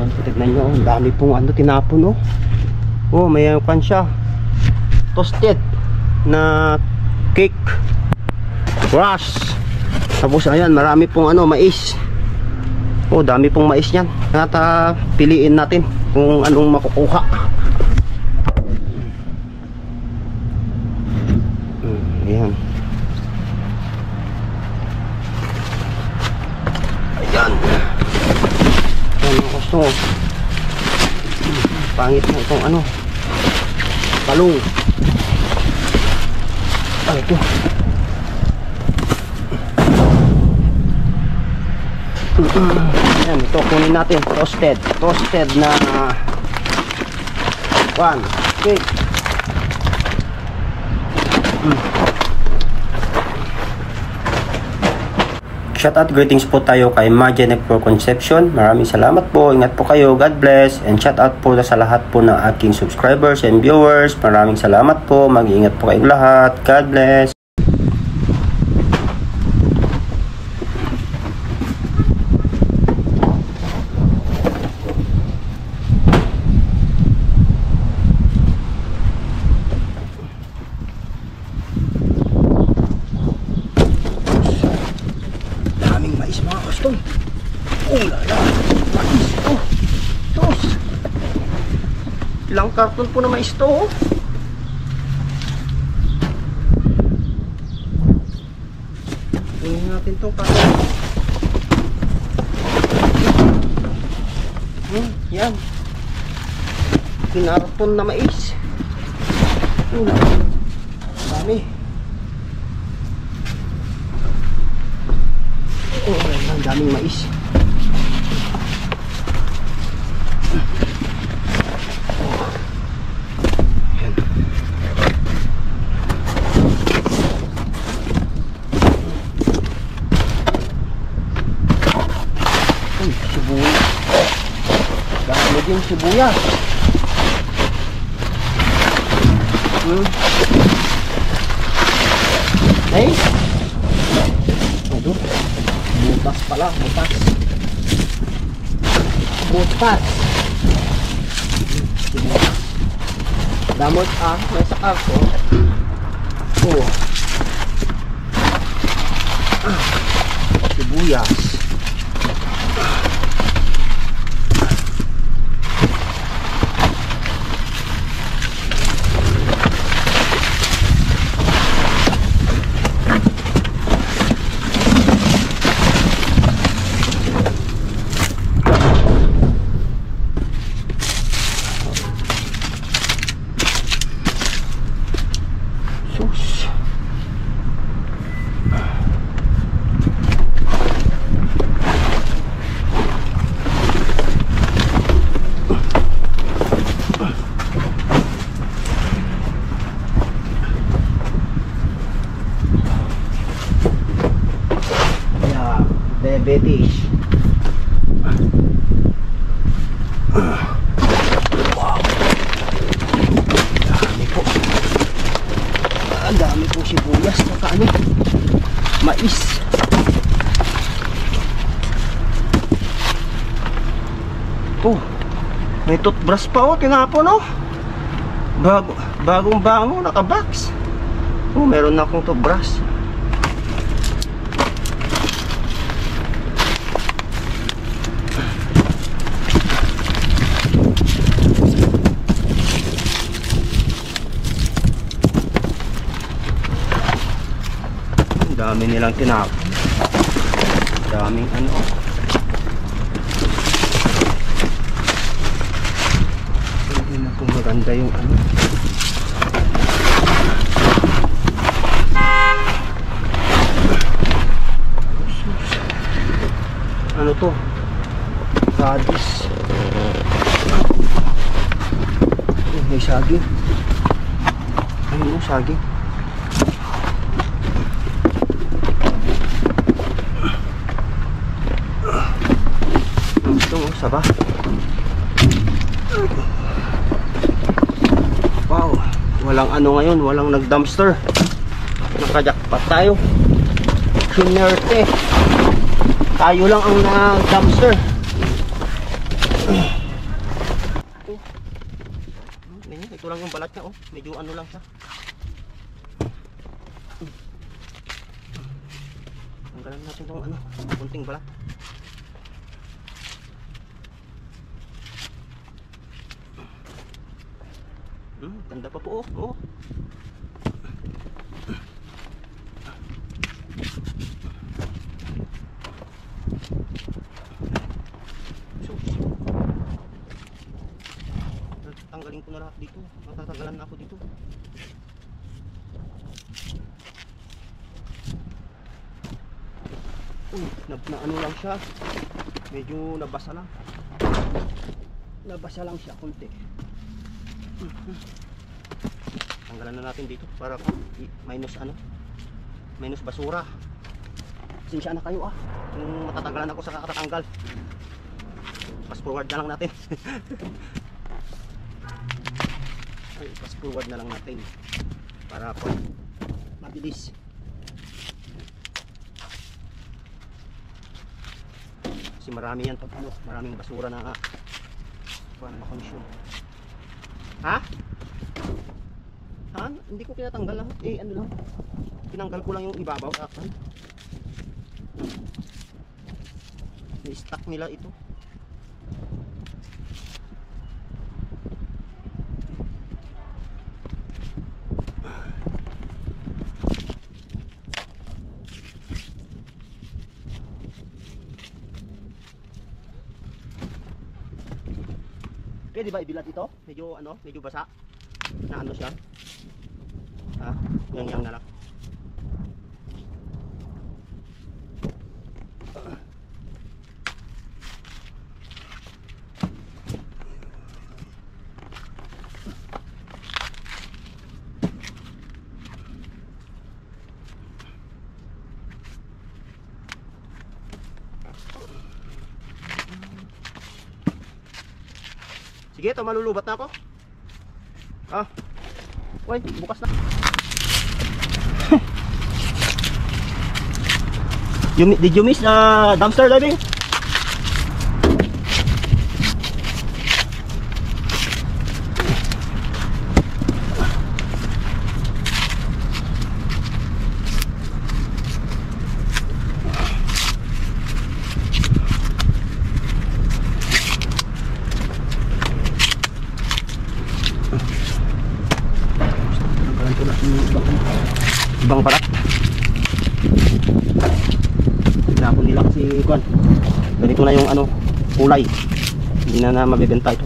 Ayan, tignan nyo, ang dami pong ano, tinapon, oh. Oh, may pan siya. Toasted na cake. Crush. Tapos ayan, marami pong ano, mais. Oh, dami pong mais yan. Nata piliin natin kung anong makukuha. Ayan. Ayan. Ayan ang gusto. Pangit na itong ano, palong. Ay, ito. Ayan, ito kunin natin. Toasted na one cake. Shoutout greetings po tayo kay Margenic for Conception. Maraming salamat po. Ingat po kayo. God bless. And shoutout po sa lahat po ng aking subscribers and viewers. Maraming salamat po. Mag-iingat po kayong lahat. God bless. Ilang karton po na mais to, oh. Tingnan natin itong karton. Yan. Kinarton na mais. Dami. Oh, ang daming mais. Dami din sibuyas. Hey? Ito. Butas pala. Butas. Damot may sakak, oh. Oh. Sibuyas. Diabetes. Wow. Dami po. Dami po sibuyas. Ano? Mais. Oh, may toothbrush pa, oh. Tinapon, oh. Bagong bango, naka-box. Oh, meron na akong toothbrush. Dami nilang tinapon. Daming ano. Hindi na po maganda yung ano. Ano to? Radish. May saging. Ayun yung saging. Saba. Wow, walang ano ngayon, walang nag-dumpster. Nakajakpat tayo. Kinerte. Tayo lang ang nag-dumpster. Ito lang yung balat niya, oh. Medyo ano lang siya. Tanggalan natin itong ano, kunting balat. Ganda pa po, oh. Tanggalin ko na lahat dito. Matatanggalan na ako dito. Na ano lang siya. Medyo nabasa lang. Nabasa lang siya konti. Tanggalan na natin dito para minus ano? Minus basura. Sinsya na kayo kung matatanggalan ako sa kakatanggal. Fast forward na lang natin. Ay, fast forward na lang natin para po mabilis. Kasi marami yan pag ano, maraming basura na ma-consume. Ha? Han? Hindi ko pinatanggal lang. Ano lang. Tinanggal ko lang yung ibabaw. I-stack nila ito. Pwede ba ibilad ito? Medyo ano, medyo basa. Na ano siya? Yang na lang. Sige, ito malulubat na ako. Uy, bukas na. Did you miss dumpster diving? Ibang barat. Tinapon nila kasi kuan. Ganito na yung ano, kulay. Hindi na mabebenta ito.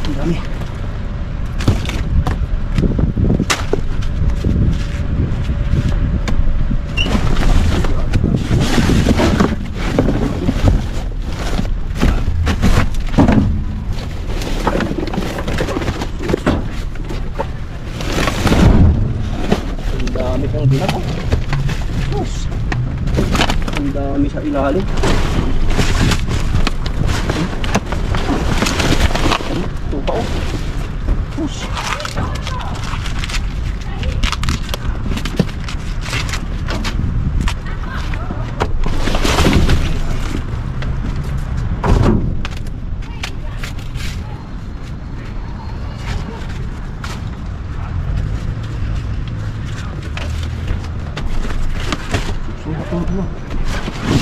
Ang dami. Ang dami sa ilalim. Ito pa push.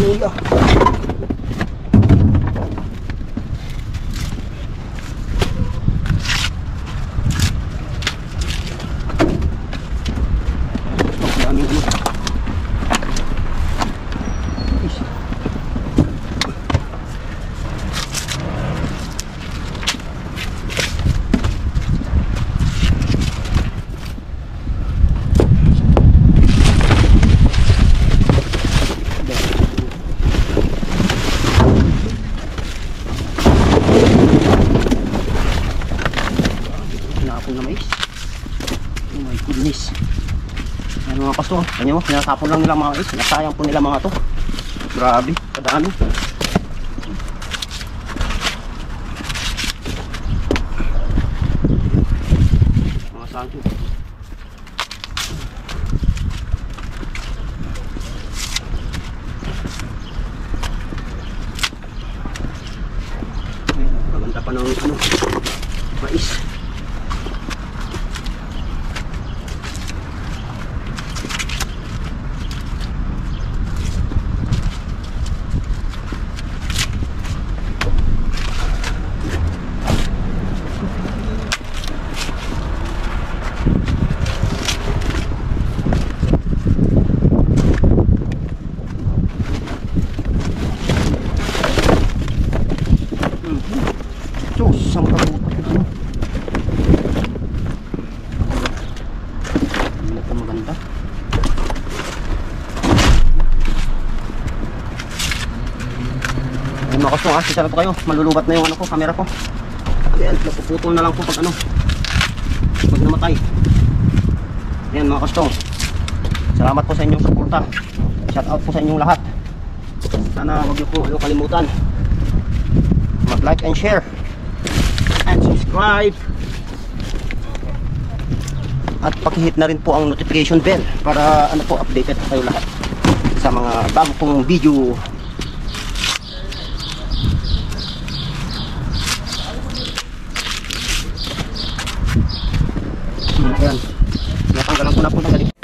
Iya. Mga kasto, kanya mo, pinatapon lang nila mga is, nasayang po nila mga to. Grabe, kadami. Mga santo. mga kostong, sisa na po kayo. Malulubat na yung ano ko, camera ko. Ayan, napuputol na lang po pag ano, pag namatay. Ayan mga kostong, salamat po sa inyong suporta. Shout out po sa inyong lahat. Sana huwag niyo po kalimutan mag like and share and subscribe, at pakihit na rin po ang notification bell para ano po, updated po kayo lahat sa mga bago pong video. Ayan, natanggalan ko na po ng galit.